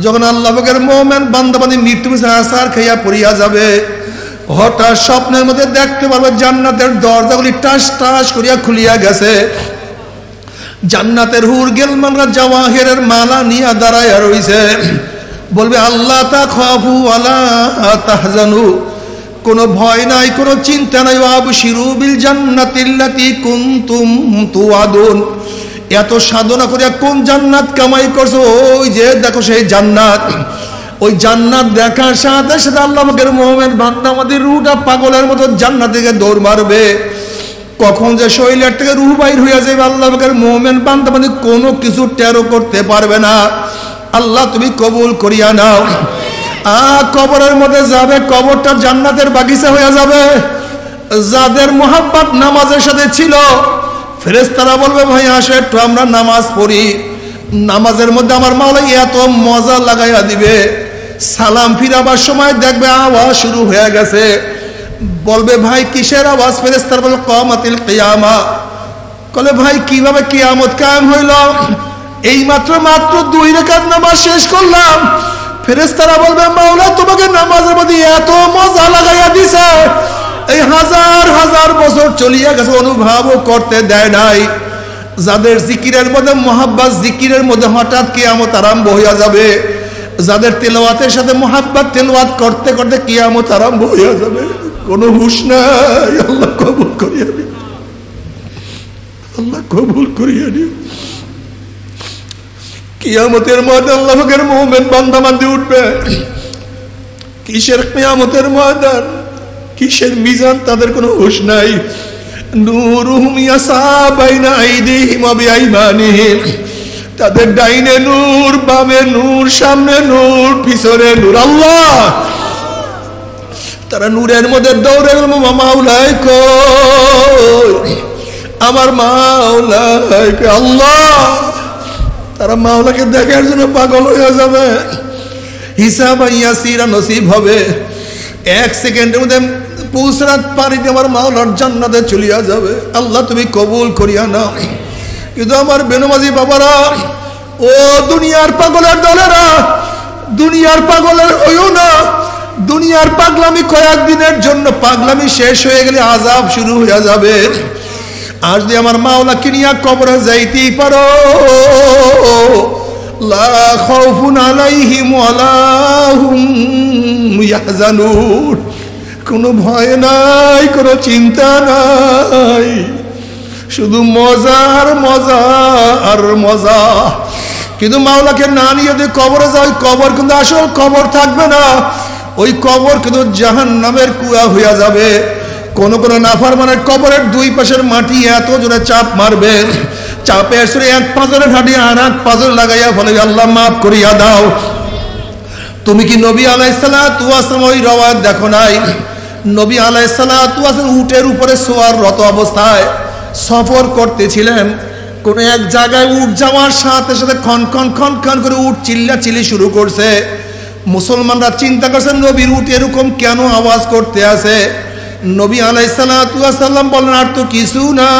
যখন আল্লাহ পাকের মুমিন বান্দাবান্দি মৃত্যু আসার খাইয়া পড়িয়া যাবে, হঠাৎ স্বপ্নের মধ্যে দেখতে পারবে জান্নাতের দরজাগুলি টাস টাস করিয়া খুলিয়া গেছে। জান্নাতের হুর গেলমানরা জাওয়াহিরের মালা নিয়ে দাঁড়াইয়া রইছে। বলবে আল্লাহ তাখাফু ওয়ালা তাহজানু, কোনো ভয় নাই, কোনো চিন্তা নাই। ওয়াবশিরু বিল জান্নাতিল্লাতী কুনতুম তুআদুন, এত সাধনা করিয়া কোন জান্নাত কামাই করছো, ওই যে দেখো সেই জান্নাত। ওই জান্নাত দেখার সাথে সাথে আল্লাহ পাকের মুমিন বান্দা আমাদের রূহটা পাগলের মতো জান্নাত থেকে দৌড় মারবে। কখন যে শরীরের থেকে রূহ বাইর হইয়া যাবে আল্লাহ পাকের মুমিন বান্দা মানে কোনো কিছু টেরও করতে পারবে না। আল্লাহ তুমি কবুল করিয়া নাও। কবরের মধ্যে যাবে, কবরটা জান্নাতের বাগিচা হইয়া যাবে। যাদের মোহাব্বত নামাজের সাথে ছিল, ফেরেশতারা বলবে ভাই আসো একটু আমরা নামাজ পড়ি। নামাজের মধ্যে আমার মাওলা এত মজা লাগাইয়া দিবে, সালাম ফিরাবার সময় দেখবে আওয়াজ শুরু হয়ে গেছে। বলবে ভাই কিসের আওয়াজ? ফেরেশতারা বলবে কিয়ামাতিল কিয়ামা। বলে ভাই কিভাবে কিয়ামত কায়েম হইল? এই মাত্র 2 রাকাত নামাজ শেষ করলাম। ফেরেশতারা বলবে মাওলা তোমাকে নামাজের মধ্যে এত মজা লাগাইয়া দিছে, এই হাজার হাজার বছর চলিয়া গেছে, অনুভবও করতে দেয় নাই। যাদের জিকিরের মধ্যে মোহাব্বত, জিকিরের মধ্যে হঠাৎ কিয়ামত আরম্ভ হইয়া যাবে। যাদের তেলাওয়াতের সাথে মোহাব্বত, তেলাওয়াত করতে করতে কিয়ামত আরম্ভ হইয়া যাবে, কোনো হুঁশ নাই। আল্লাহ কবুল করিয়া নিও, আল্লাহ কবুল করিয়া নিও। কিয়ামতের ময়দান আল্লাহ পাকের মুমিন বান্দা বান্দি উঠবে। কিসের কিয়ামতের ময়দান, কিসের মিজান, তাদের কোনো হুঁশ নাই। নূরুহুম ইয়াসা বাইনা আইদিহিম ওয়া বিআইমানিহিম, তাদের ডাইনে নূর, বামে নূর, সামনে নূর, পিছনে নূর। আল্লাহ তারা নূরের মধ্যে দৌড়ে মাওলাই কই, আমার মাওলাই কই। আল্লাহ তারা মাওলাকে দেখার জন্য পাগল হয়ে যাবে। হিসাব ইয়াসিরা নসিব হবে, 1 সেকেন্ডের মধ্যে পুসরাত পারি দিয়ে আমার মাওলার জান্নাতে চলিয়া যাবে। আল্লাহ তুমি কবুল করিয়া নাও। কিন্তু আমার বেনমাজি বাবারা, ও দুনিয়ার পাগলের দলেরা, দুনিয়ার পাগলের হইও না। দুনিয়ার পাগলামি কয়েকদিনের জন্য, পাগলামি শেষ হয়ে গেলে আযাব শুরু হয়ে যাবে। আর যদি আমার মাওলাকে নিয়ে কবরে যাইতেই পারো, লা খাউফুন আলাইহিম ওয়ালা হুম ইয়াহজানুন, কোনো ভয় নাই, কোনো চিন্তা নাই, শুধু মজা আর মজা আর মজা। কিন্তু মাওলাকে না নিয়ে যদি কবরে যাও, কবর কিন্তু আসল কবর থাকবে না। ওই কবর কিন্তু জাহান্নামের কুয়া হইয়া যাবে। কোন কোন নাফরমানের কবরের 2 পাশের মাটি এত জোরে চাপ মারবে, চাপে আসলে 1 পাঁজরের হাঁটি আর 1 পাঁজর লাগাইয়া ফলে আল্লাহ মাফ করিয়া দাও। তুমি কি নবী আলাইহিস সালাতু ওয়াস সালাম ওই রওয়ায়াত দেখো নাই? নবী আলাইহিস সালাতু ওয়াস সালাম উটের উপরে সোয়াররত অবস্থায় সফর করতেছিলেন। কোন এক জায়গায় উট যাওয়ার সাথে সাথে খন খন খন খন করে উট চিল্লাচিল্লি শুরু করছে। মুসলমানরা চিন্তা করছেন নবীর উট এরকম কেন আওয়াজ করতে আছে। নবী আলাইহিস সালাতু ওয়াস সালাম বলেন আর তো কিছু না,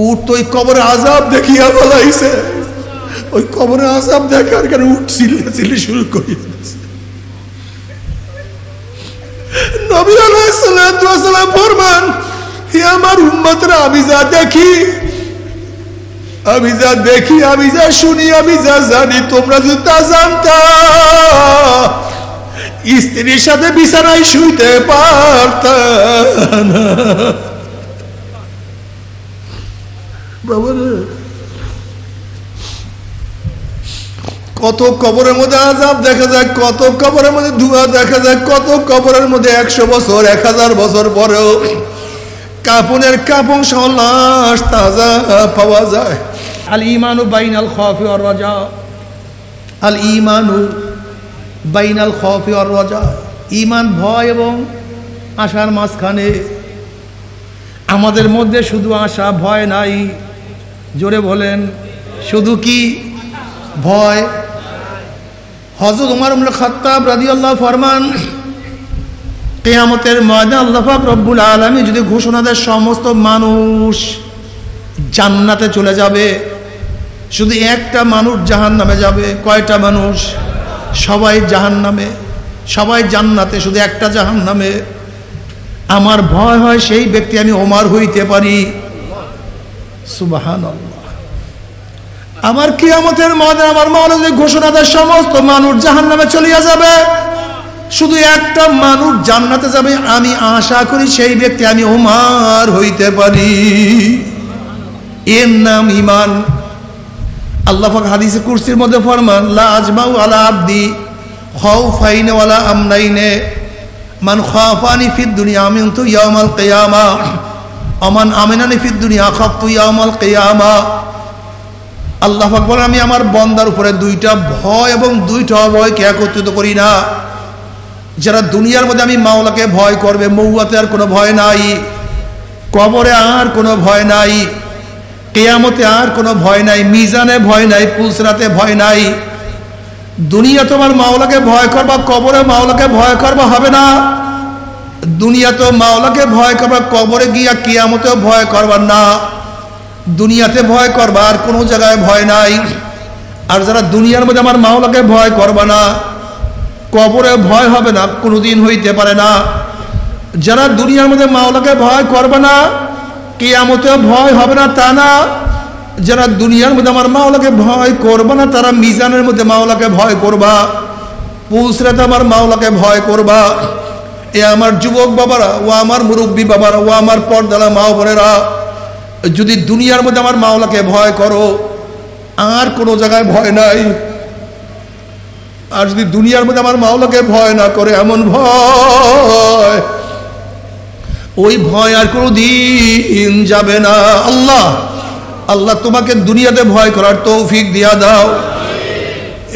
উট তো ওই কবরে আযাব দেখিয়া বলাইছে, ওই কবরে আযাব দেখার কারণে উট চিল্লাচিল্লি শুরু করে দিয়েছে। নবী আলাইহিস সালাতু ওয়াস সালাম ফরমান, হে আমার উম্মতরা, আমি যা দেখি, আমি যা দেখি, আমি যা শুনি, আমি যা জানি, তোমরা যদি তা জানতা স্ত্রীর সাথে বিছানায় শুইতে পারতা না। কত কবরের মধ্যে আযাব দেখা যায়, কত কবরের মধ্যে ধোঁয়া দেখা যায়, কত কবরের মধ্যে 100 বছর 1000 বছর পরেও কাফনের কাফন সহ লাশ তাজা পাওয়া যায়। আল ঈমানু বাইনাল খাউফি ওয়ার রাজা, আল ঈমানু বাইনাল খাউফি ওয়ার রাজা, ঈমান ভয় এবং আশার মাঝখানে। আমাদের মধ্যে শুধু আশা, ভয় নাই। জোরে বলেন, শুধু কি ভয়? হযরত ওমর ইবনে খাত্তাব রাদিয়াল্লাহু ফরমান, কিয়ামতের ময়দানে আল্লাহ পাক রব্বুল আলামিন যদি ঘোষণা দেয় সমস্ত মানুষ জান্নাতে চলে যাবে, শুধু একটা মানুষ জাহান্নামে যাবে। কয়টা মানুষ? সবাই জাহান্নামে, সবাই জান্নাতে, শুধু একটা জাহান্নামে। আমার ভয় হয় সেই ব্যক্তি আমি ওমর হইতে পারি। সুবহানাল্লাহ। আমার কিয়ামতের ময়দানে আমার মাওলা যদি ঘোষণা দেয় সমস্ত মানুষ জাহান্নামে চলিয়া যাবে, শুধু একটা মানুষ জান্নাতে যাবে, আমি আশা করি সেই ব্যক্তি আমি ওমর হইতে পারি। এর নাম ঈমান। আল্লাহ পাক হাদিসে কুরসির মধ্যে ফরমান, লা আজমাউ আলা আবদি খাউফাইন ওয়ালা আমনাইনে মান খাফানি ফিদ দুনিয়া আমিনতু ইয়াউমাল কিয়ামা আমান আমিনানি ফিদ দুনিয়া খাফতু ইয়াউমাল কিয়ামা। আল্লাহ পাক বলেন, আমি আমার বান্দার উপরে দুইটা ভয় এবং দুইটা অভয়কে একত্রিত করি না। যারা দুনিয়ার মধ্যে আমি মাওলাকে ভয় করবে, মৌয়াতে আর কোনো ভয় নাই, কবরে আর কোনো ভয় নাই, কিয়ামতে আর কোনো ভয় নাই, মিজানে ভয় নাই, পুলসরাতে ভয় নাই। দুনিয়া তোমার মাওলাকে ভয় করবা, কবরে মাওলাকে ভয় করবা হবে না। দুনিয়া তো মাওলাকে ভয় করবা, কবরে গিয়া কিয়ামতেও ভয় করবা না। দুনিয়াতে ভয় করবা, আর কোনো জায়গায় ভয় নাই। আর যারা দুনিয়ার মধ্যে আমার মাওলাকে ভয় করবা না, কবরে ভয় হবে না, কোনোদিন হইতে পারে না। যারা দুনিয়ার মধ্যে মাওলাকে ভয় করবে না, কিয়ামতেও ভয় হবে না তা না। যারা দুনিয়ার মধ্যে আমার মাওলাকে ভয় করবে না, তারা মিজানের মধ্যে মাওলাকে ভয় করবা, পুলসরাতে আমার মাওলাকে ভয় করবা। এ আমার যুবক বাবারা, ও আমার মুরব্বী বাবারা, ও আমার পর্দালা মা বোনেরা, যদি দুনিয়ার মধ্যে আমার মাওলাকে ভয় করো, আর কোনো জায়গায় ভয় নাই। আর যদি দুনিয়ার মধ্যে আমার মাওলাকে ভয় না করে, এমন ভয়, ওই ভয় আর কোনো দিন যাবে না। আল্লাহ আল্লাহ তোমাকে দুনিয়াতে ভয় করার তৌফিক দিয়া দাও।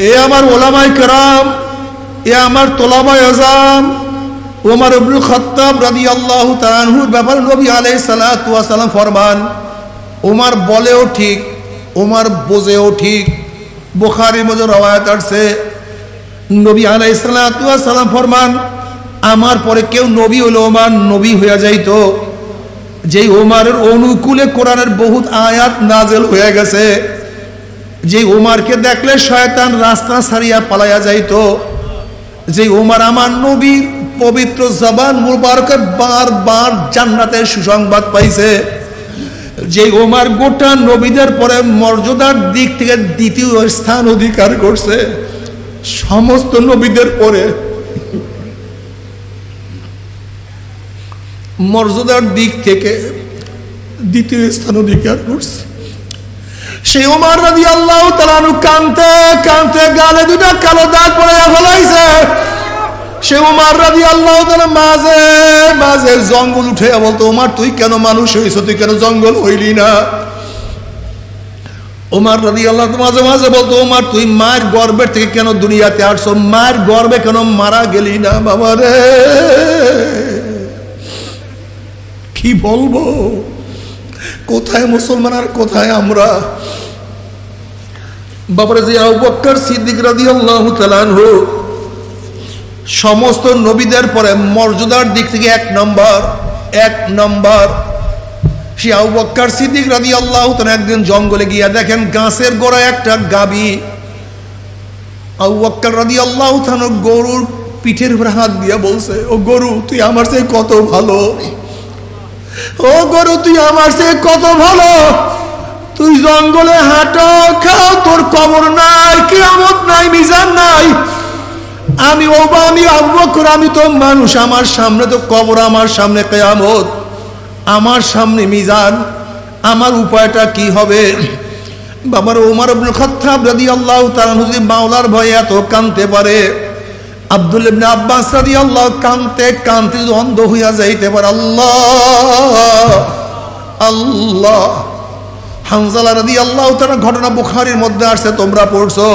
এ আমার ওলামায়ে কেরাম, এ আমার তোলাবায়ে আযম, ওমর ইবনে খাত্তাব রাদিয়াল্লাহু তাআলা আনহুর ব্যাপারে নবী আলাইহিস সালাতু ওয়াস সালাম ফরমান, ওমর বলেও ঠিক, ওমর বোঝেও ঠিক। বুখারীর মধ্যে রওয়ায়াত আছে, নবী আলাইহিস সালাতু ওয়াস সালাম ফরমান, আমার পরে কেউ নবী হলো ওমর নবী হইয়া যাইতো। যেই ওমরের অনুকূলে কোরআনের বহুত আয়াত নাজেল হয়ে গেছে, যেই ওমরকে দেখলে শয়তান রাস্তা ছাড়িয়া পালাইয়া যাইতো। যেই ওমর আমার নবীর পবিত্র জবান মুবারকে বারবার জান্নাতের সুসংবাদ পাইছে। যেই ওমর গোটা নবীদের পরে মর্যাদার দিক থেকে দ্বিতীয় স্থান অধিকার করছে, সমস্ত নবীদের পরে মর্যাদার দিক থেকে দ্বিতীয় স্থান অধিকার করছে। সেই ওমর রাদিয়াল্লাহু তাআলা আনহু কাঁদতে কাঁদতে গালে দুটা কালো দাগ পড়ে ফেলাইছে। সেই ওমর রাদিয়াল্লাহু তাআলা মাঝে মাঝে জঙ্গল উঠে বলতো, ওমর তুই কেন মানুষ হইছ, তুই কেন জঙ্গল হইলি না? ওমর রাদিয়াল্লাহু তাআলা মাঝে মাঝে বলতো, ওমর তুই মায়ের গর্ভের থেকে কেন দুনিয়াতে আসছো, মায়ের গর্ভে কেন মারা গেলি না? বাবা রে, কি বলবো, কোথায় মুসলমান আর কোথায় আমরা? বাবারে, যে আবু বকর সিদ্দিক রাদিয়াল্লাহু তাআলা আনহু সমস্ত নবীদের পরে মর্যাদার দিক থেকে এক নম্বর, সে আবু বকর সিদ্দিক রাদিয়াল্লাহু তাআলা একদিন জঙ্গলে গিয়া দেখেন গাছের গোড়ায় একটা গাবি। আবু বকর রাদিয়াল্লাহু তাআলা গরুর পিঠের উপর হাত দিয়া বলছে, ও গরু তুই আমার চেয়ে কত ভালো, ও গরু তুই আমার চেয়ে কত ভালো। তুই জঙ্গলে হাঁটো খাও, তোর কবর নাই, কিয়ামত নাই, মিজান নাই। আমি আবু বকর, আমি তো মানুষ, আমার সামনে তো কবর, আমার সামনে কিয়ামত, আমার সামনে মিজান, আমার উপায়টা কি হবে? বাবার ওমর ইবনে খাত্তাব রাদিয়াল্লাহু তাআলা যদি মাওলার ভয়ে এত কাঁদতে পারে, আব্দুল্লাহ ইবনে আব্বাস রাদিয়াল্লাহু কাঁদতে কাঁদতে যদি অন্ধ হইয়া যাইতে পারে, আল্লাহ আল্লাহ। হানজালা রাদিয়াল্লাহু তাআলা ঘটনা বুখারীর মধ্যে আসছে, তোমরা পড়ছো।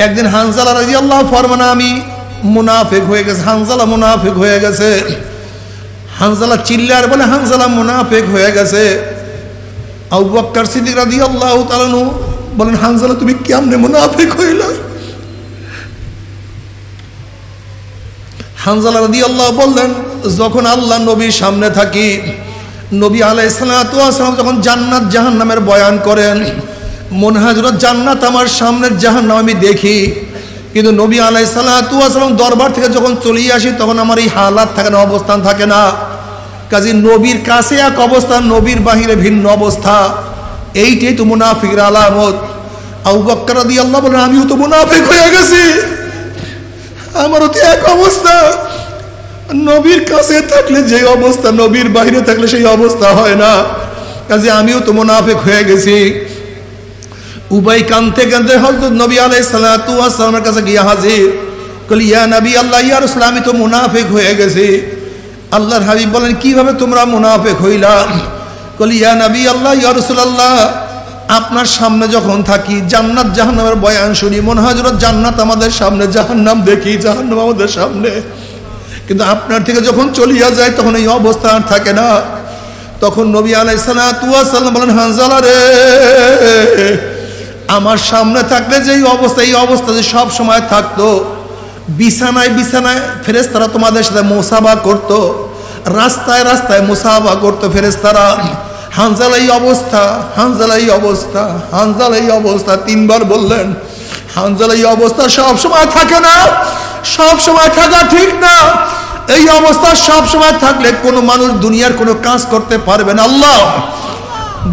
একদিন হানজালা রাদিয়াল্লাহু ফরমান, আমি মুনাফিক হয়ে গেছে, হানজালা মুনাফিক হয়ে গেছে। হানজালা চিল্লার বলে, হানজালা মুনাফিক হয়ে গেছে। আবু বকর সিদ্দিক রাদিয়াল্লাহু তাআলা বলেন, হানজালা তুমি কেমনে মুনাফিক হইলা? হানজালা রাদিয়াল্লাহু বললেন, যখন আল্লাহ নবীর সামনে থাকি, নবী আলাইহিস সালাতু ওয়াস সালাম যখন জান্নাত জাহান্নামের বয়ান করেন, মনে হয় যেন জান্নাত আমার সামনে, জাহান্নাম আমি দেখি। কিন্তু নবী আলাইহিস সালাতু ওয়াস সালাম দরবার থেকে যখন চলে আসি তখন আমার এই হালাত থাকে না, অবস্থান থাকে না। কাজে নবীর কাছে এক অবস্থা, নবীর বাহিরে ভিন্ন অবস্থা। এইটাই তো মুনাফিকের আলামত। আবু বকর রাদিয়াল্লাহু বলেন, আমিও তো মুনাফিক হয়ে গেছি, আমারও তো এক অবস্থা। নবীর কাছে থাকলে যে অবস্থা, নবীর বাইরে থাকলে সেই অবস্থা হয় না। কাজে আমিও তো মুনাফিক হয়ে গেছি। উবাই কানতে কানতে হযরত নবী আলাইহিস সালাতু ওয়াস সালামের কাছে গিয়ে হাজির। কলি ইয়া নবী আল্লাহ, ইয়া রাসূল, আমি তো মুনাফিক হয়ে গেছি। আল্লাহর হাবিব বলেন, কিভাবে তোমরা মুনাফিক হইলা? কলি ইয়া নবী আল্লাহ, ইয়া রাসূলুল্লাহ, আপনার সামনে যখন থাকি জান্নাত জাহান্নামের বয়ান শুনি, মনে হয় যেন জান্নাত আমাদের সামনে, জাহান্নাম দেখি, জাহান্নাম আমাদের সামনে। কিন্তু আপনার থেকে যখন চলিয়া যায় তখন এই অবস্থা আর থাকে না। তখন নবী আলাইহিস সালাতু ওয়াস সালাম বলেন, হানজালা রে, আমার সামনে থাকলে যে অবস্থা, এই অবস্থা যে সব সময় থাকতো। বিছানায় বিছানায় ফেরেশতারা তোমাদের সাথে মুসাফা করতো, রাস্তায় রাস্তায় মুসাফা করতো ফেরেশতারা। হানজালা এই অবস্থা, হানজালা এই অবস্থা, হানজালা এই অবস্থা, তিনবার বললেন। হানজালা এই অবস্থা সব সময় থাকে না, সব সময় থাকা ঠিক না। এই অবস্থা সব সময় থাকলে কোনো মানুষ দুনিয়ার কোনো কাজ করতে পারবে না। আল্লাহ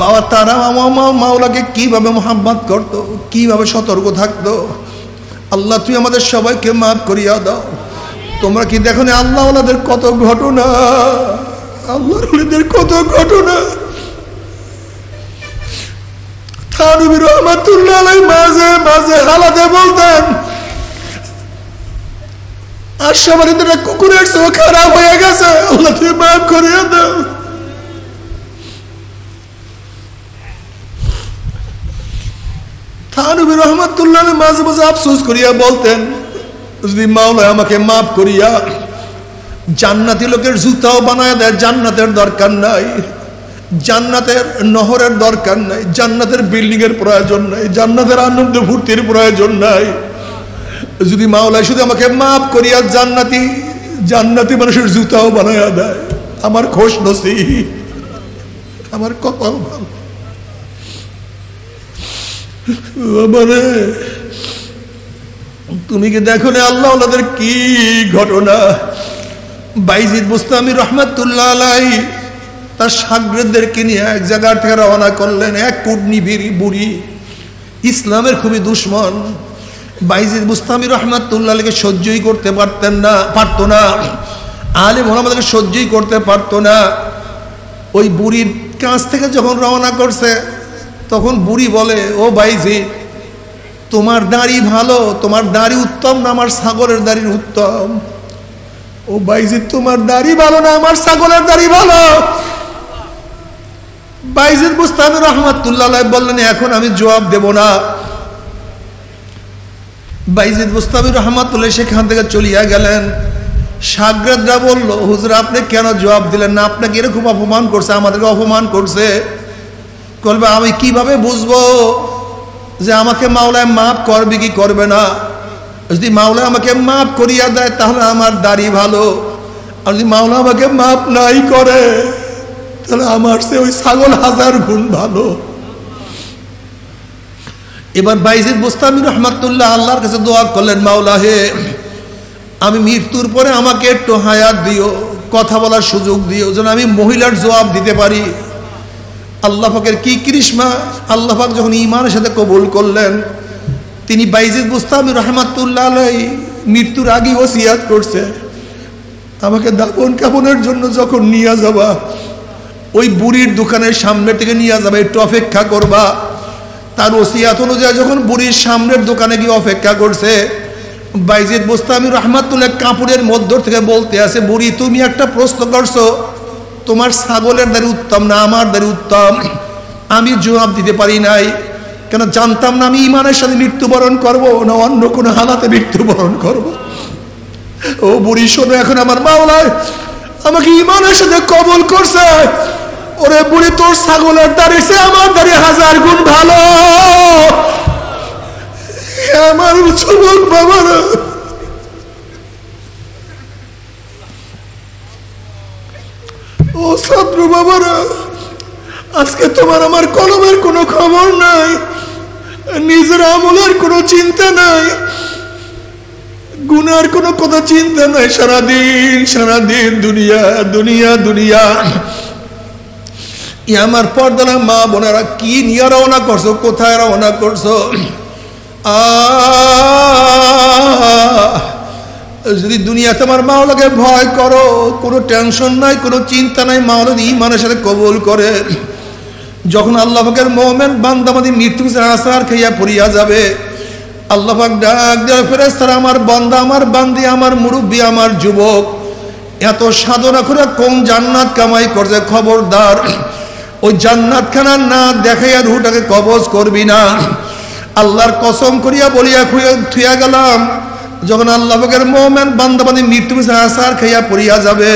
বাবা, তারা মাওলাকে কিভাবে মোহাব্বত করতো, কিভাবে সতর্ক থাকতো। আল্লাহ তুই আমাদের সবাইকে মাফ করিয়া দাও। তোমরা কি দেখো না আল্লাহ ওনাদের কত ঘটনা, আল্লাহর ওলিদের কত ঘটনা। থানবী রহমাতুল্লাহ আলাইহি মাঝে মাঝে হালাতে বলতেন, আশাবাদীরা কুকুরের চোখ খারাপ হয়ে গেছে, আল্লাহ তুই মাফ করিয়া দাও। থানবী রহমাতুল্লাহ আলাইহি মাঝে মাঝে আফসোস করিয়া বলতেন, যদি মাওলা আমাকে মাফ করিয়া জান্নাতি লোকের জুতাও বানায় দেয়, জান্নাতের দরকার নাই, জান্নাতের নহরের দরকার নাই, জান্নাতের বিল্ডিং এর প্রয়োজন নাই, জান্নাতের আনন্দ ফুর্তির প্রয়োজন নাই। যদি মাওলা শুধু আমাকে মাফ করিয়া জান্নাতি জান্নাতি মানুষের জুতাও বানায় দেয়, আমার খোশ নসিব, আমার কপাল ভালো। মানে তুমি কি দেখো না আল্লাহ ওনাদের কি ঘটনা। বাইজিদ বুস্তামি রহমাতুল্লাহ আলাইহি তার শাগরেদদেরকে নিয়ে এক জায়গা থেকে রওনা করলেন। এক কুটনি বুড়ি, ইসলামের খুবই দুশ্মন। বাইজিদ বুস্তামি রহমাতুল্লাহ আলাইহিকে সহ্যই করতে পারতো না, আলেম ওলামাদেরকে সহ্যই করতে পারতো না। ওই বুড়ির কাছ থেকে যখন রওনা করছে তখন বুড়ি বলে, ও বাইজিদ, তোমার দাড়ি ভালো, তোমার দাড়ি উত্তম না আমার ছাগলের দাড়ি উত্তম? ও বাইজিদ, তোমার দাড়ি ভালো না আমার ছাগলের দাড়ি ভালো? বাইজিদ বুস্তামি রহমাতুল্লাহ আলাইহি বললেন, এখন আমি জবাব দেব না। বাইজিদ বুস্তামি রহমাতুল্লাহ সেখান থেকে চলিয়া গেলেন। শাগরেদরা বলল, হুজুর আপনি কেন জবাব দিলেন না? আপনাকে এরকম অপমান করছে, আমাদেরকে অপমান করছে। বলবে, আমি কিভাবে বুঝবো যে আমাকে মাওলা মাফ করবে কি করবে না? যদি মাওলা আমাকে মাফ করিয়া দেয় তাহলে আমার দাড়ি ভালো, আর যদি মাওলা আমাকে মাফ নাই করে তাহলে আমার সে ওই ছাগল 1000 গুণ ভালো। এবার বাইজিদ বুস্তামি রহমাতুল্লাহ আল্লাহর কাছে দোয়া করলেন, মাওলা হে, আমি মৃত্যুর পরে আমাকে একটু হায়াত দিও, কথা বলার সুযোগ দিও, যেন আমি মহিলার জবাব দিতে পারি। আল্লাহ পাকের কি কৃষ্মা, আল্লাহ পাক যখন ঈমানের সাথে কবুল করলেন, তিনি বাইজিদ বুস্তামি রহমাতুল্লাহ আলাইহি মৃত্যুর আগে ওসিয়াত করছে, আমাকে দাফন কাফনের জন্য যখন নিয়ে যাবা ওই বুড়ির দোকানের সামনে থেকে নিয়ে যাবে, একটু অপেক্ষা করবা। তার ওসিয়াত অনুযায়ী যখন বুড়ির সামনের দোকানে গিয়ে অপেক্ষা করছে, বাইজিদ বুস্তামি রহমাতুল্লাহ কাপড়ের মধ্য থেকে বলতে আছে, বুড়ি তুমি একটা প্রশ্ন করছো, তোমার ছাগলের দাড়ি উত্তম না আমার দাড়ি উত্তম? আমি জবাব দিতে পারি নাই, কেন জানতাম না আমি ঈমানের সাথে মৃত্যুবরণ করব না অন্য কোনো হালাতে মৃত্যুবরণ করব। ও বুড়ি শোনো, এখন আমার মাওলা আমাকে ঈমানের সাথে কবুল করছে। ওরে বুড়ি, তোর ছাগলের দাড়ি সে আমার দাড়ি 1000 গুণ ভালো। আমার যুবক বাবারা, ও ছাত্র বাবারা, আজকে তোমার আমার কলমের কোনো খবর নাই। নিজের আমলের কোনো চিন্তা নাই, গুনার কোনো কথা চিন্তা নাই, সারাদিন দুনিয়া দুনিয়া দুনিয়া। আমার পর্দানা মা বোনেরা, কি নিয়ে রওনা করছো, কোথায় রওনা করছো? যদি দুনিয়াতে আমার মাওলাকে ভয় করো, কোনো টেনশন নাই, কোনো চিন্তা নাই, মাওলা ঈমানের সাথে কবুল করে। যখন আল্লাহ পাকের মুমিন বান্দা মাদি মৃত্যু আসার খাইয়া পড়িয়া যাবে, আল্লাহ পাক ডাক দেয়, ফেরেশতারা, আমার বান্দা, আমার বান্দি, আমার মুরব্বী, আমার যুবক এত সাধনা করে কোন জান্নাত কামাই করছে, খবরদার ওই জান্নাত খানা না দেখাইয়া রুহটাকে কবজ করবি না। আল্লাহর কসম করিয়া বলিয়া থুইয়া গেলাম, যখন আল্লাহ পাকের মুমিন বান্দা মাদি মৃত্যু আসার খাইয়া পড়িয়া যাবে,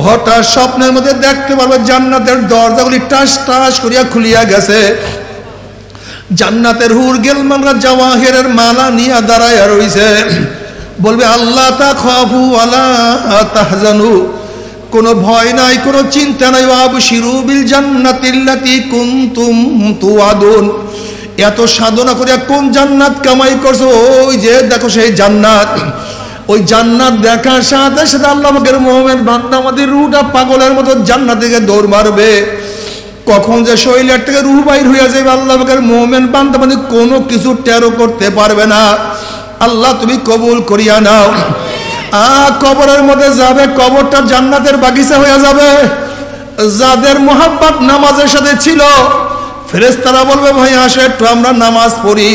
হঠাৎ স্বপ্নের মধ্যে দেখতে পারবে জান্নাতের দরজাগুলি টাস টাস করিয়া খুলিয়া গেছে। জান্নাতের হুর গেলমানরা জাওয়াহিরের মালা নিয়ে দাঁড়াইয়া রইছে। বলবে, আল্লাহ তাখাফু ওয়ালা তাহজানু, কোনো ভয় নাই, কোনো চিন্তা নাই, ওয়াবশিরু বিল জান্নাতিল্লাতী কুনতুম তুআদুন। এত সাধনা করিয়া কোন জান্নাত কামাই করছো? ওই যে দেখো সেই জান্নাত। ওই জান্নাত দেখার সাথে সাথে আল্লাহ পাকের মুমিন বান্দা আমাদের রুহটা পাগলের মতো জান্নাত থেকে দৌড় মারবে। কখন যে শরীরের থেকে রুহ বাইর হইয়া যাবে, আল্লাহ পাকের মুমিন বান্দা আমাদের কোনো কিছু টেরও করতে পারবে না। আল্লাহ তুমি কবুল করিয়া নাও। কবরের মধ্যে যাবে, কবরটা জান্নাতের বাগিচা হইয়া যাবে। যাদের মোহাব্বত নামাজের সাথে ছিল, ফেরেশতারা বলবে, ভাই আসো একটু আমরা নামাজ পড়ি।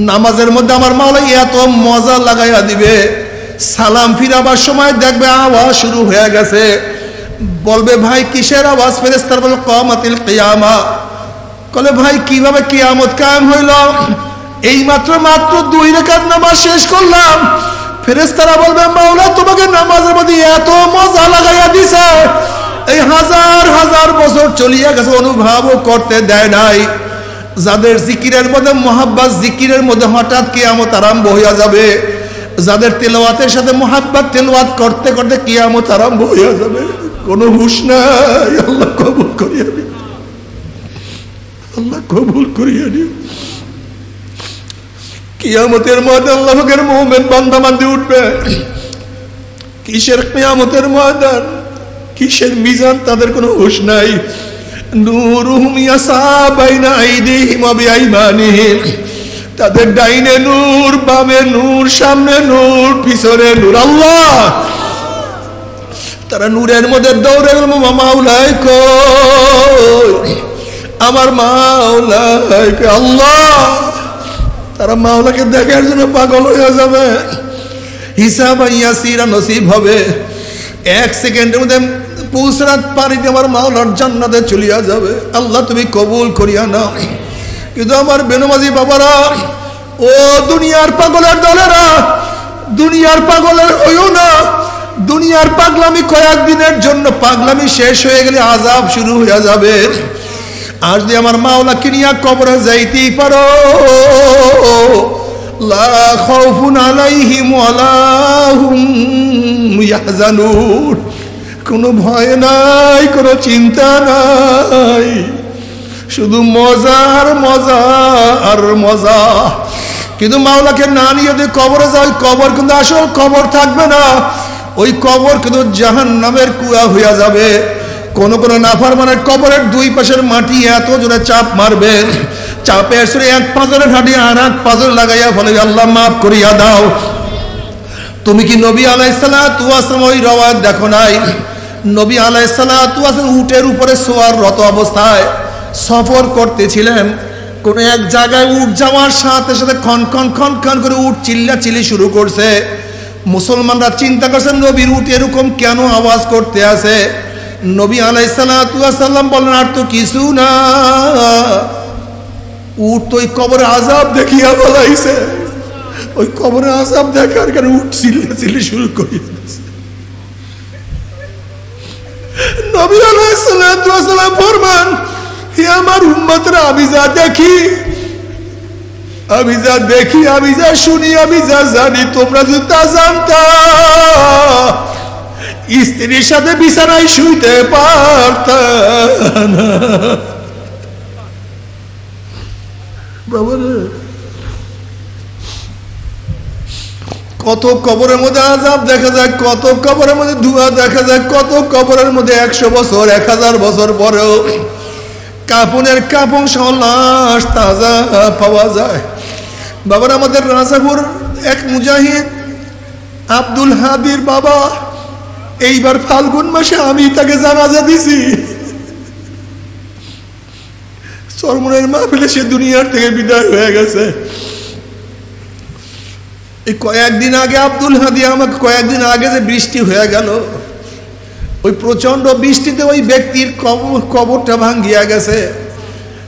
নামাজের মধ্যে আমার মাওলা এত মজা লাগাইয়া দিবে, সালাম ফিরাবার সময় দেখবে আওয়াজ শুরু হয়ে গেছে। বলবে, ভাই কিসের আওয়াজ? ফেরেশতারা বলবে, কিয়ামাতিল কিয়ামা। বলে, ভাই কিভাবে কিয়ামত কায়েম হইল? এই মাত্র 2 রাকাত নামাজ শেষ করলাম। ফেরেশতারা বলবে, মাওলা তোমাকে নামাজের মধ্যে এত মজা লাগাইয়া দিছে, এই হাজার হাজার বছর চলিয়া গেছে, অনুভবও করতে দেয় নাই। যাদের জিকিরের মধ্যে মোহাব্বত, জিকিরের মধ্যে হঠাৎ কিয়ামত আরম্ভ হইয়া যাবে। যাদের তেলাওয়াতের সাথে মোহাব্বত, তেলাওয়াত করতে করতে কিয়ামত আরম্ভ হইয়া যাবে, কোনো হুঁশ নাই। আল্লাহ কবুল করিয়া দিও, আল্লাহ কবুল করিয়া দিও। কিয়ামতের ময়দান আল্লাহ পাকের মুমিন বান্দা বান্দি উঠবে। কিসের কিয়ামতের ময়দান, কিসের মিজান, তাদের কোনো হুঁশ নাই। নূরুহুম ইয়াসা বাইনা আইদিহিম ওয়া বিআইমানিহিম, তাদের ডাইনে নূর, বামে নূর, সামনে নূর, পিছনে নূর। আল্লাহ, তারা নূরের মধ্যে দৌড়ে গেল, মাওলাই কই, আমার মাওলাই কই। আল্লাহ, তারা মাওলাকে দেখার জন্য পাগল হয়ে যাবে। হিসাব ইয়াসিরা নসিব হবে, 1 সেকেন্ডের মধ্যে পুসরাত পানি দিয়ে আমার মাওলার জান্নাতে চলিয়া যাবে। আল্লাহ তুমি কবুল করিয়া নাও। কিন্তু আমার বেনমাজি বাবারা, ও দুনিয়ার পাগলের দলেরা, দুনিয়ার পাগলের হইও না। দুনিয়ার পাগলামি কয়েকদিনের জন্য, পাগলামি শেষ হয়ে গেলে আযাব শুরু হইয়া যাবে। আজ দিয়ে আমার মাওলাকে নিয়ে কবরে যাইতেই পারো, লা খাউফুন আলাইহিম ওয়ালা হুম ইয়াহজানুন, কোনো ভয় নাই, কোনো চিন্তা নাই, শুধু মজা আর মজা আর মজা। কিন্তু মাওলাকে না নিয়ে যদি কবরে যাও, কবর কিন্তু আসল কবর থাকবে না। ওই কবর কিন্তু জাহান্নামের কুয়া হইয়া যাবে। কোন কোন নাফরমানের কবরের 2 পাশের মাটি এত জোরে চাপ মারবে, চাপের সুরে এক পাঁজরের হাঁটি আর এক পাঁজর লাগাইয়া বলে, আল্লাহ মাফ করিয়া দাও। তুমি কি নবী আলাইহিস সালাতু ওয়াস সালাম ওই রওয়ায়াত দেখো নাই? নবী আলাইহিস সালাতু ওয়াস সালাম উটের উপরে সোয়ার রত অবস্থায় সফর করতেছিলেন। কোন এক জায়গায় উট যাওয়ার সাথে সাথে খন খন খন খন করে উট চিল্লাচিল্লি শুরু করছে। মুসলমানরা চিন্তা করছেন, নবীর উট এরকম কেন আওয়াজ করতে আছে? নবী আলাইহিস সালাতু ওয়াস সালাম বলেন, আর তো কিছু না, উট তো ওই কবরে আযাব দেখিয়া বলাইছে। ওই কবরে আযাব দেখার কারণে উট চিল্লাচিল্লি শুরু করে দিয়েছে। নবী আলাইহিস সালাতু ওয়াস সালাম ফরমান, হে আমার উম্মতরা, আমি যা দেখি, আমি যা দেখি, আমি যা শুনি, আমি যা জানি, তোমরা যদি তা জানতা, স্ত্রীর সাথে বিছানায় শুইতে পারতা না। কত কবরের মধ্যে আযাব দেখা যায়, কত কবরের মধ্যে ধোঁয়া দেখা যায়, কত কবরের মধ্যে 100 বছর 1000 বছর পরেও কাপনের কাপন সহ লাশ তাজা পাওয়া যায়। বাবার আমাদের রাজাপুর এক মুজাহিদ আব্দুল হাদির বাবা, এইবার ফাল্গুন মাসে আমি তাকে জানাজা দিছি। চরমনের মাহফিলে সে দুনিয়ার থেকে বিদায় হয়ে গেছে। এই কয়েকদিন আগে আব্দুল হাদি আমাকে কয়েকদিন আগে যে বৃষ্টি হয়ে গেল, ওই প্রচন্ড বৃষ্টিতে ওই ব্যক্তির কবরটা ভাঙ্গিয়া গেছে।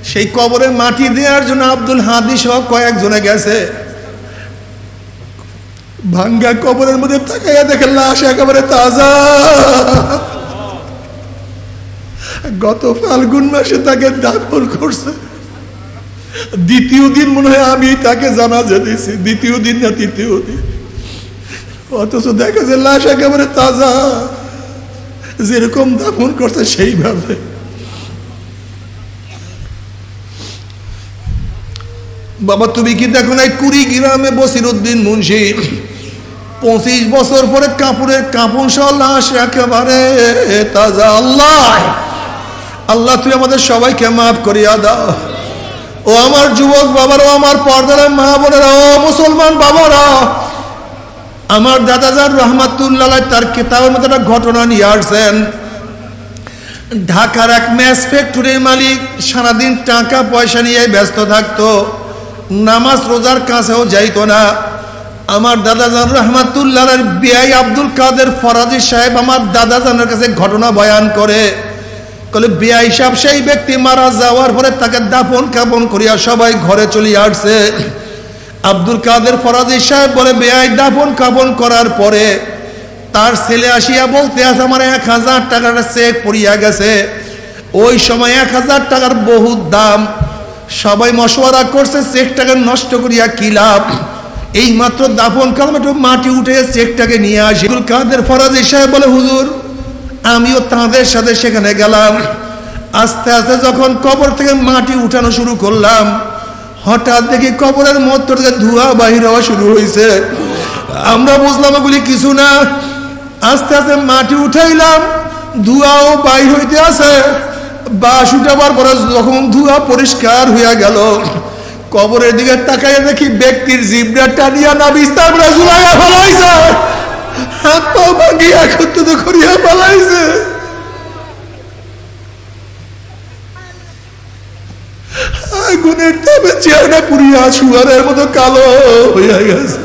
সেই কবরে মাটি দেওয়ার জন্য আব্দুল হাদি সহ কয়েকজনে গেছে। ভাঙ্গা কবরের মধ্যে তাকাইয়া দেখে লাশ একেবারে তাজা। গত ফাল্গুন মাসে তাকে দাফন করছে। দ্বিতীয় দিন মনে হয় আমি তাকে জানাজা দিয়েছি, দ্বিতীয় দিন না তৃতীয় দিন, অথচ দেখা যায় লাশ একেবারে তাজা, যেরকম দাফন করছে সেইভাবে। বাবা তুমি কি দেখো না কুড়িগ্রামে বসিরউদ্দিন মুন্সি 25 বছর পরে কাপড়ের কাপড় সহ লাশ একেবারে তাজা। আল্লাহ আল্লাহ তুমি আমাদের সবাইকে মাফ করিয়া দাও। ও আমার যুবক বাবারা, আমার পর্দার মা বোনেরা, ও মুসলমান বাবারা, আমার দাদাজান রহমাতুল্লাহ তার কিতাবের মধ্যে একটা ঘটনা নিয়ে আসছেন। ঢাকার এক ম্যাচ ফ্যাক্টরির মালিক সারাদিন টাকা পয়সা নিয়ে ব্যস্ত থাকতো, নামাজ রোজার কাছেও যাইতো না। আমার দাদাজান রহমাতুল্লাহর বিআই আব্দুল কাদের ফরাজি সাহেব আমার দাদাজানের কাছে ঘটনা বয়ান করে, বলে বিআই সাহেব সেই ব্যক্তি মারা যাওয়ার পরে তাকে দাফন কাফন করিয়া সবাই ঘরে চলে আসছে। আব্দুল কাদের ফরাজি সাহেব বলে বিআই দাফন কাফন করার পরে তার ছেলে আসিয়া বলতে আছে আমার 1000 টাকার চেক পড়িয়া গেছে। ওই সময় 1000 টাকার বহুত দাম। সবাই মশওয়ারা করছে চেকটাকে নষ্ট করিয়া কি লাভ, এই মাত্র দাফন কাফন একটু মাটি উঠে চেকটাকে নিয়ে আসি। আব্দুল কাদের ফরাজি সাহেব বলে হুজুর আমিও তাদের সাথে সেখানে গেলাম। আস্তে আস্তে যখন কবর থেকে মাটি উঠানো শুরু করলাম, হঠাৎ দেখি কবরের মধ্য থেকে ধোঁয়া বাহির হওয়া শুরু হয়েছে। আমরা বুঝলাম ওগুলি কিছু না। আস্তে আস্তে মাটি উঠাইলাম, ধোঁয়াও বাহির হইতে আছে। বাস উঠাবার পরে যখন ধোঁয়া পরিষ্কার হইয়া গেল, কবরের দিকে তাকাইয়া দেখি ব্যক্তির জিব্রা টানিয়া না বিস্তার করে ঝুলাইয়া ফেলাইছে, হাত পা ভাঙিয়া একত্রিত করিয়া ফেলাইছে। আগুনের তাপে চেহারা পুড়িয়া শুয়ারের মতো কালো হইয়া গেছে।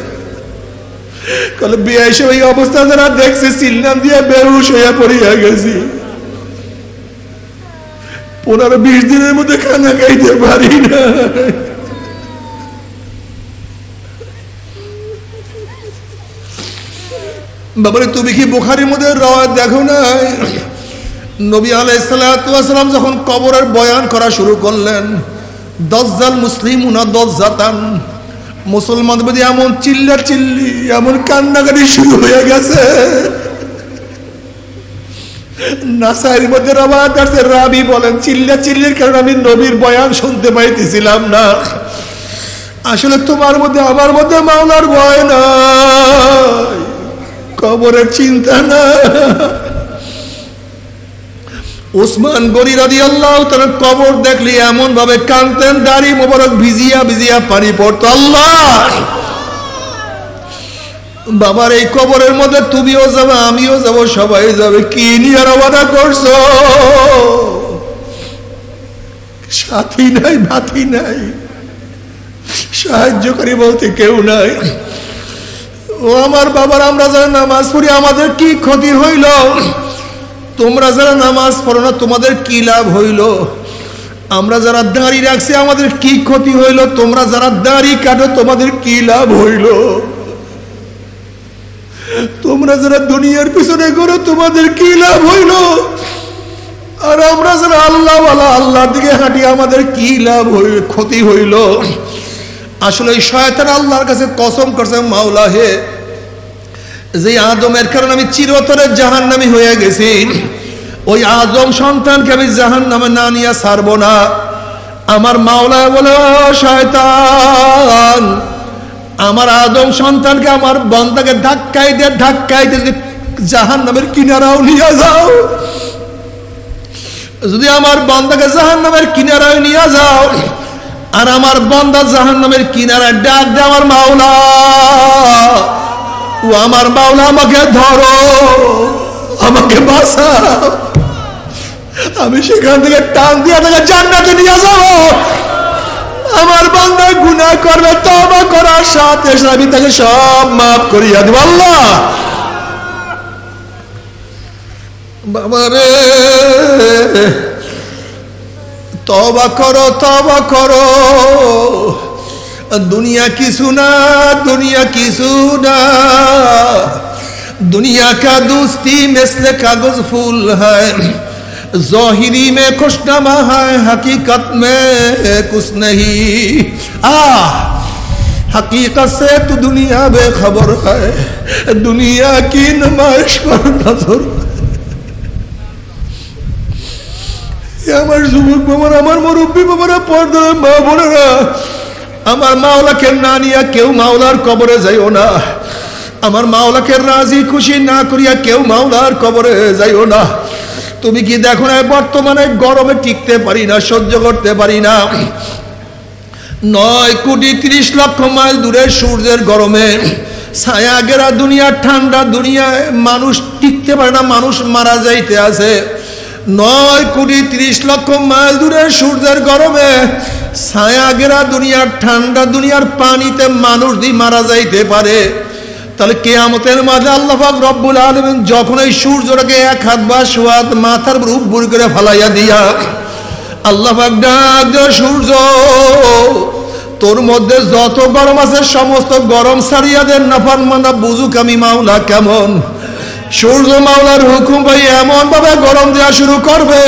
কলে বিআই সাহেব এই অবস্থা যারা দেখছে চিল্লাম দিয়া বেহুশ হইয়া পড়িয়া গেছি। 15-20 দিনের মধ্যে খানা খাইতে পারি না। বাবারে তুমি কি বুখারীর মধ্যে রাওয়ায়াত দেখো না, নবী আলাইহিস সালাতু ওয়াস সালাম যখন কবরের বয়ান করা শুরু করলেন, দাজ্জাল মুসলিমুনা দাজ্জাতান, মুসলমানদের মধ্যে এমন চিল্লাচিল্লি এমন কান্নাকাটি শুরু হয়ে গেছে। নাসাইর মধ্যে রাওয়ায়াত আছে, রাবি বলেন চিল্লাচিল্লির কারণে আমি নবীর বয়ান শুনতে পাইতেছিলাম না। আসলে তোমার মধ্যে আমার মধ্যে মাওলার ভয় নাই, কবরের চিন্তা না। উসমান গনি রাদিয়াল্লাহু তাআলা কবর দেখলে এমন ভাবে কাঁদতেন, দাড়ি মোবারক ভিজিয়া ভিজিয়া পানি পড়তো। আল্লাহ বাবার এই কবরের মধ্যে তুমিও যাবে আমিও যাব, সবাই যাবে, কি নিয়ে রওনা করছো? সাথী নাই, ভাতি নাই, সাহায্যকারী বলতে কেউ নাই। ও আমার বাবার, আমরা যারা নামাজ পড়ি আমাদের কি ক্ষতি হইল? তোমরা যারা নামাজ পড়ো না তোমাদের কি লাভ হইল? আমরা যারা দাড়ি রাখছি আমাদের কি ক্ষতি হইল? তোমরা যারা দাড়ি কাটো তোমাদের কি লাভ হইল? তোমরা যারা দুনিয়ার পিছনে ঘোরো তোমাদের কি লাভ হইল? আর আমরা যারা আল্লাহওয়ালা আল্লাহর দিকে হাঁটি আমাদের কি লাভ হইল, ক্ষতি হইল? আসলে এই শয়তান আল্লাহর কাছে কসম করছে, মাওলা হে, যে আদমের কারণে আমি চিরতরে জাহান্নামী হয়ে গেছি, ওই আদম সন্তানকে আমি জাহান্নামে না নিয়ে ছাড়বো না। আমার মাওলা বলে, শয়তান, আমার আদম সন্তানকে, আমার বান্দাকে ধাক্কাইতে যদি জাহান্নামের কিনারাও নিয়ে যাও, যদি আমার বান্দাকে জাহান্নামের কিনারায় নিয়ে যাও, আর আমার বান্দা জাহান্নামের কিনারায় ডাক দে, আমার মাওলা, ও আমার মাওলা, আমাকে ধরো, আমাকে বাঁচাও, আমি সেখান থেকে টান দিয়ে তাকে জান্নাতে নিয়ে যাবো। আমার বান্দা গুনাহ করবে, তওবা করার সাথে সাথে আমি তাকে সব মাফ করিয়া দেব। আল্লাহ বাবারে, তওবা করো, তওবা করো, दुनिया की सुना, दुनिया की सुना, दुनिया का दोस्ती मिसल कागज फूल है, ज़ाहिरी में खुशनुमा है, हकीकत में कुछ नहीं। हकीकत से तो दुनिया बेखबर है, दुनिया की नुमाइश पर नजर। আমার যুবক বাবারা, আমার মুরব্বী বাবারা, পর্দার মা বোনেরা, আমার মাওলাকে না নিয়া কেউ মাওলার কবরে যাইও না। আমার মাওলাকে রাজি খুশি না করিয়া কেউ মাওলার কবরে যাইও না। তুমি কি দেখো না, বর্তমানে গরমে টিকতে পারি না, সহ্য করতে পারি না। 9,30,00,000 মাইল দূরে সূর্যের গরমে ছায়া ঘেরা দুনিয়া, ঠান্ডা দুনিয়ায় মানুষ টিকতে পারে না, মানুষ মারা যাইতে আছে। 9,30,00,000 মাইল দূরে সূর্যের গরমে ছায়া ঘেরা দুনিয়ার, ঠান্ডা দুনিয়ার পানিতে মানুষ দিয়ে মারা যাইতে পারে। তাহলে কিয়ামতের মাঝে আল্লাহ পাক রব্বুল আলামিন যখন এই সূর্যটাকে এক হাত বা সোয়াদ মাথার উপর উপর করে ফালাইয়া দিয়া আল্লাহ পাক ডাক দেয়, সূর্য, তোর মধ্যে যত গরম আছে সমস্ত গরম ছাড়িয়া দেন, নাফরমানরা বুঝুক আমি মাওলা কেমন। সূর্য মাওলার হুকুম ভাই এমন ভাবে গরম দেওয়া শুরু করবে,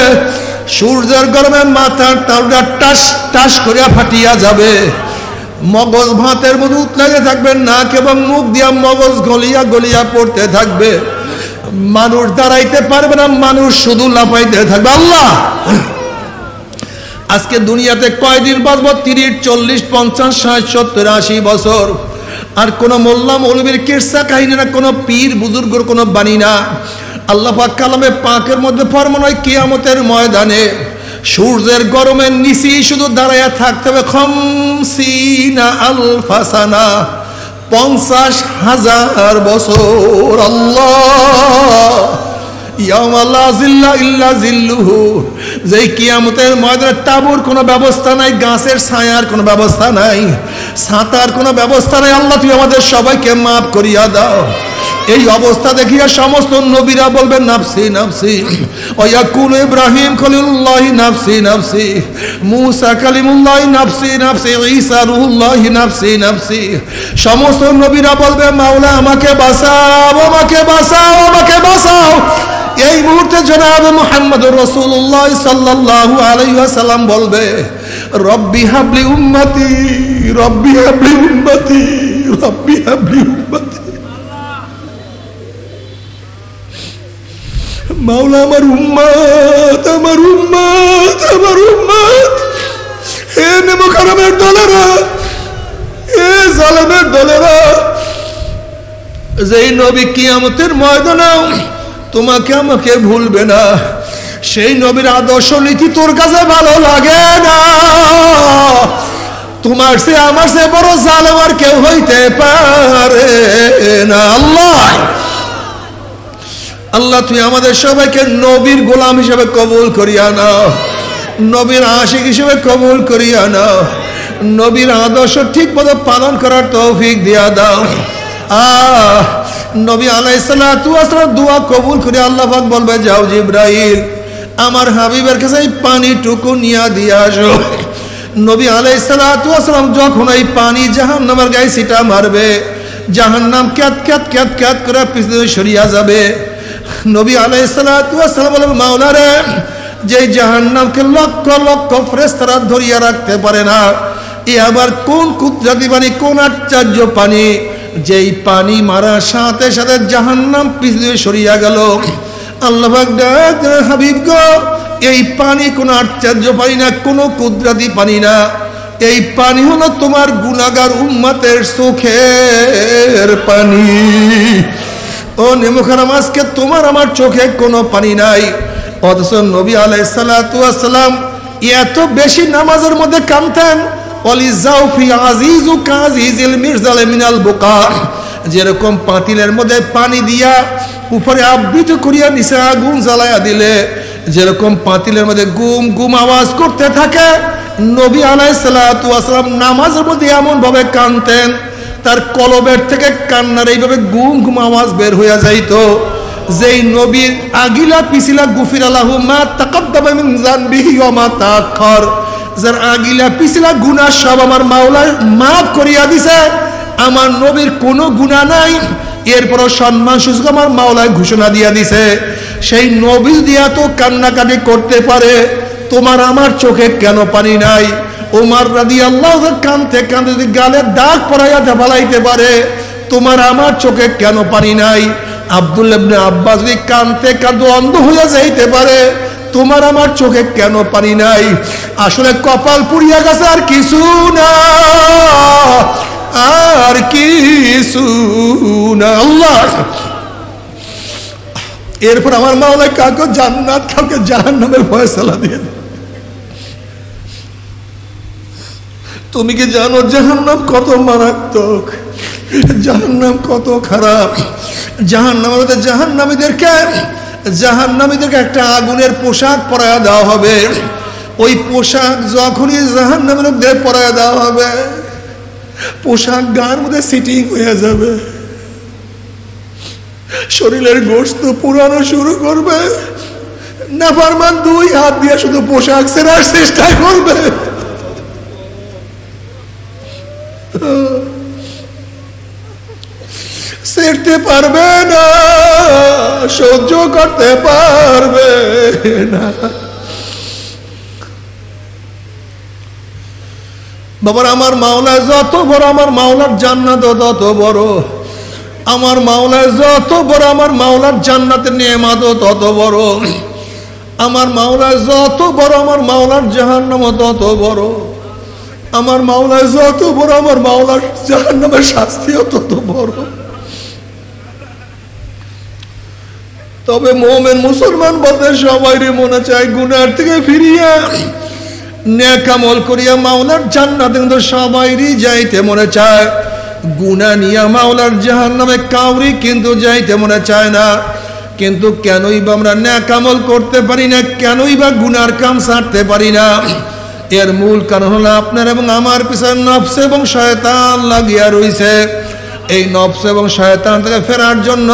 সূর্যের গরমে মাথার তালুটা টাস টাস করিয়া ফাটিয়া যাবে, মগজ ভাতের মধ্যে উতলাইতে থাকবে, নাক এবং মুখ দিয়া মগজ গলিয়া গলিয়া পড়তে থাকবে, মানুষ দাঁড়াইতে পারবে না, মানুষ শুধু লাফাইতে থাকবে। আল্লাহ, আজকে দুনিয়াতে কয়দিন বাঁচব? 30, 40, 50, 60, 70, 80 বছর। আর কোন মোল্লা মৌলবীর কিসসা কাহিনী না, কোন পীর বুজুর্গর কোন বাণী না। আল্লাহ পাক কালামে পাকের মধ্যে ফরমান হয়, কিয়ামতের ময়দানে সূর্যের গরমের নিচেই শুধু দাঁড়াইয়া থাকতে হবে 50 আলফা সানা, 50,000 বছর। আল্লাহ, ইয়াউমা লা জিল্লা ইল্লা জিল্লুহু, যেই কিয়ামতের ময়দানে তাঁবুর কোনো ব্যবস্থা নাই, গাছের ছায়ার কোনো ব্যবস্থা নাই, ছাতার কোনো ব্যবস্থা নাই। আল্লাহ, তুই আমাদের সবাইকে মাফ করিয়া দাও। এই অবস্থা দেখিয়া সমস্ত নবীরা বলবেন নাফসি নাফসি, ওয়াকুলু ইব্রাহিম খলিলুল্লাহি নাফসি নাফসি, মুসা কালিমুল্লাহি নাফসি নাফসি, ঈসা রূহুল্লাহি নাফসি নাফসি। সমস্ত নবীরা বলবে, মাওলা আমাকে বাঁচাও, আমাকে বাঁচাও, আমাকে বাঁচাও। এই মুহূর্তে জনাব মুহাম্মদুর রাসূলুল্লাহ সাল্লাল্লাহু আলাইহি ওয়াসাল্লাম বলবে, রব্বি হাবলি উম্মতি, রব্বি হাবলি উম্মতি, রব্বি হাবলি উম্মতি। মাওলা আমার উম্মত, আমার উম্মত, আমার উম্মত। হে নেমুখারামের দলেরা, হে জালেমের দলেরা, যেই নবী কিয়ামতের ময়দানে তোমাকে আমাকে ভুলবে না, সেই নবীর আদর্শ নীতি তোর কাছে ভালো লাগে না। তোমার সে আমার সে বড় জালেম আর কেউ হইতে পারে না। আল্লাহ, আল্লাহ, তুই আমাদের সবাইকে নবীর গোলাম হিসেবে কবুল করিয়া নাও, নবীর আশিক হিসেবে কবুল করিয়া নাও, নবীর আদর্শ ঠিক মতো পালন করার তৌফিক দিয়া দাও। নবী আলাইহিস সালাতু ওয়াস সালাম দোয়া কবুল করে আল্লাহ পাক বলবে, যাও জিবরাইল, আমার হাবিবের কাছে এই পানিটুকু নিয়ে দিয়ে আসো। নবী আলাইহিস সালাতু ওয়াস সালাম যখন এই পানি জাহান্নামের গায়ে ছিটা মারবে, জাহান্নাম ক্যাত ক্যাত ক্যাত ক্যাত করে পিছনে সরিয়া যাবে। নবী আলাইহিস সালাতু ওয়াস সালাম বলবে, মাওলা রে, যে জাহান্নামকে লক্ষ লক্ষ ফেরেশতারা ধরিয়া রাখতে পারে না, এ আবার কোন কুদরতি পানি, কোন আশ্চর্য পানি, যেই পানি মারার সাথে সাথে জাহান্নাম পিছনে সরিয়া গেল। আল্লাহ পাক ডাক, হাবিব গো, এই পানি কোনো আশ্চর্য পানি না, কোনো কুদরতি পানি না, এই পানি হলো তোমার গুনাহগার উম্মতের চোখের পানি। ও নেমুখারাম, আজকে তোমার আমার চোখে কোনো পানি নাই, অথচ নবী আলাইহিস সালাতু ওয়াস সালাম এত বেশি নামাজের মধ্যে কাঁদতেন। ওয়ালিজাউফি আজিজু কাজিজিল মিরজাল মিনাল বুকা, যেরকম পাতিলের মধ্যে পানি দিয়া উপরে আবৃত করিয়া নিচে আগুন জ্বালাইয়া দিলে যেরকম পাতিলের মধ্যে গুম গুম আওয়াজ করতে থাকে, নবী আলাইহিস সালাতু ওয়াস সালাম নামাজের মধ্যে এমন ভাবে কাঁদতেন, তার কলবের থেকে কান্নার এইভাবে গুম গুম আওয়াজ বের হইয়া যাইত। যেই নবীর আগিলা পিছিলা গুফির আলাহু মা তাকাদ্দামা মিন যানবিহি ওয়া মা তাআখার, যার আগিলা পিছিলা গুনাহ সব আমার মাওলা মাফ করিয়া দিছে, আমার নবীর কোনো গুনাহ নাই, এরপরও সম্মান সূচক আমার মাওলা ঘোষণা দিয়া দিছে। সেই নবী দিয়া তো কান্নাকাটি করতে পারে, তোমার আমার চোখে কেন পানি নাই? ওমর রাদিয়াল্লাহু কাঁদতে কাঁদতে যদি গালে দাগ পড়াইয়া ফেলাইতে পারে, তোমার আমার চোখে কেন পানি নাই? আব্দুল্লাহ ইবনে আব্বাস যদি কাঁদতে কাঁদতে অন্ধ হইয়া যাইতে পারে, তোমার আমার চোখে কেন পানি নাই? আসলে কপাল পুড়িয়া গেছে, আর কিছু না, আর কিছু না। আল্লাহ এরপর আমার মাওলা কাউকে জান্নাত কাউকে জাহান্নামের ফয়সালা দিয়ে। তুমি কি জানো জাহান্নাম কত মারাত্মক, জাহান্নাম কত খারাপ? জাহান্নামীদেরকে একটা আগুনের পোশাক পরাইয়া দেওয়া হবে। ওই পোশাক যখনই জাহান্নামের মধ্যে পরাইয়া দেওয়া হবে, পোশাক গায়ের মধ্যে সিটিং হয়ে যাবে, শরীরের গোশত পুরানো শুরু করবে, নাফরমান দুই হাত দিয়ে শুধু পোশাক ছেড়ার চেষ্টা করবে। ছেড়তে পারবে না, সহ্য করতে পারবে না। বাবার আমার মাওলা যত বড়, আমার মাওলার জান্নাত তত বড়। আমার মাওলা যত বড়, আমার মাওলার জান্নাতের নিয়ামত তত বড়। আমার মাওলা যত বড়, আমার মাওলার জাহান্নাম তত বড়। আমার মাওলা যত বড়, আমার মাওলার জাহান্নামের শাস্তিও তত বড়। তবে মুমিন মুসলমান বলতে সবাইরই মনে চায় গুনার থেকে ফিরিয়া নেক আমল করিয়া মাওলার জান্নাতে, কিন্তু সবাইরই যাইতে মনে চায়। গুনাহ নিয়া মাওলার জাহান্নামে কাউরি কিন্তু যাইতে মনে চায় না। কিন্তু কেনই বা আমরা নেক আমল করতে পারি না, কেনই বা গুনার কাম ছাড়তে পারি না? এর মূল কারণ হলো আপনার এবং আমার পিছনে নফস এবং শয়তান লাগিয়া রইছে। এই নফস এবং শয়তান থেকে ফেরার জন্য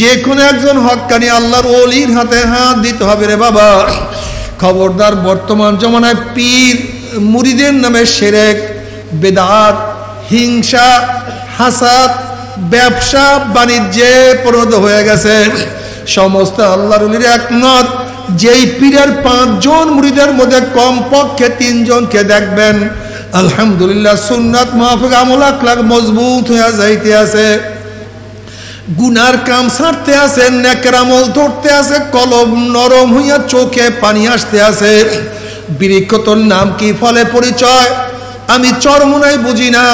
যে কোনো একজন হক্কানি আল্লাহর ওলির হাতে হাত দিতে হবে রে বাবা। খবরদার, বর্তমান জমানায় পীর মুরিদের নামে শিরক, বিদআত, হিংসা, হাসাদ, ব্যবসা বাণিজ্যে পরিণত হয়ে গেছে। সমস্ত আল্লাহর ওলির একমত, যেই পীরের 5 জন মুরিদের মধ্যে কমপক্ষে 3 জনকে দেখবেন আলহামদুলিল্লাহ সুন্নাত মুআফিক আমল আখলাক মজবুত হয়ে যাইতে আছে, গুনার কাম ছাড়তে আছে, নেকের আমল ধরতে আছে, কলব নরম হইয়া চোখে পানি আসতে আছে। বৃক্ষতর নাম কি, ফলে পরিচয়? আমি চরমোনাই বুঝি না।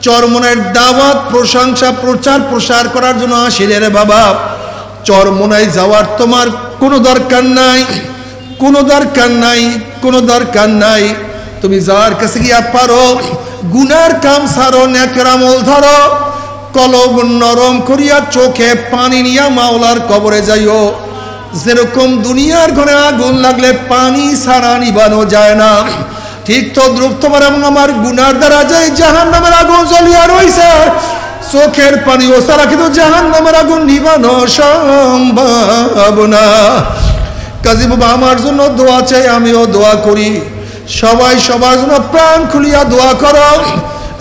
চরমোনাইয়ের দাওয়াত, প্রশংসা, প্রচার প্রসার করার জন্য আসিলে রে বাবা। চরমোনাই যাওয়ার তোমার কোনো দরকার নাই, কোনো দরকার নাই, কোনো দরকার নাই। তুমি যার কাছে গিয়া পারো গুনার কাম ছাড়ো, নেকের আমল ধরো, কলব নরম করিয়া চোখে পানি নিয়া মাওলার কবরে যাইও। যেরকম দুনিয়ার ঘরে আগুন লাগলে পানি ছাড়া নিবানো যায় না, ঠিক তদ্রূপ তোমার এবং আমার গুনার দ্বারা যে জাহান্নামের আগুন জ্বলিয়া রইছে, চোখের পানি ও ছাড়া কিন্তু জাহান্নামের আগুন নিবানো সম্ভব না। কাজী বাবা আমার জন্য দোয়া চাই, আমিও দোয়া করি। সবাই সবার জন্য প্রাণ খুলিয়া দোয়া করো,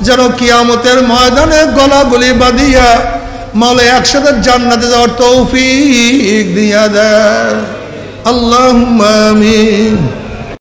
যেন কিয়ামতের ময়দানে গলাগলি বাঁধিয়া মাওলা একসাথে জান্নাতে যাওয়ার তৌফিক দিয়া দেয়। আল্লাহুম্মা আমিন।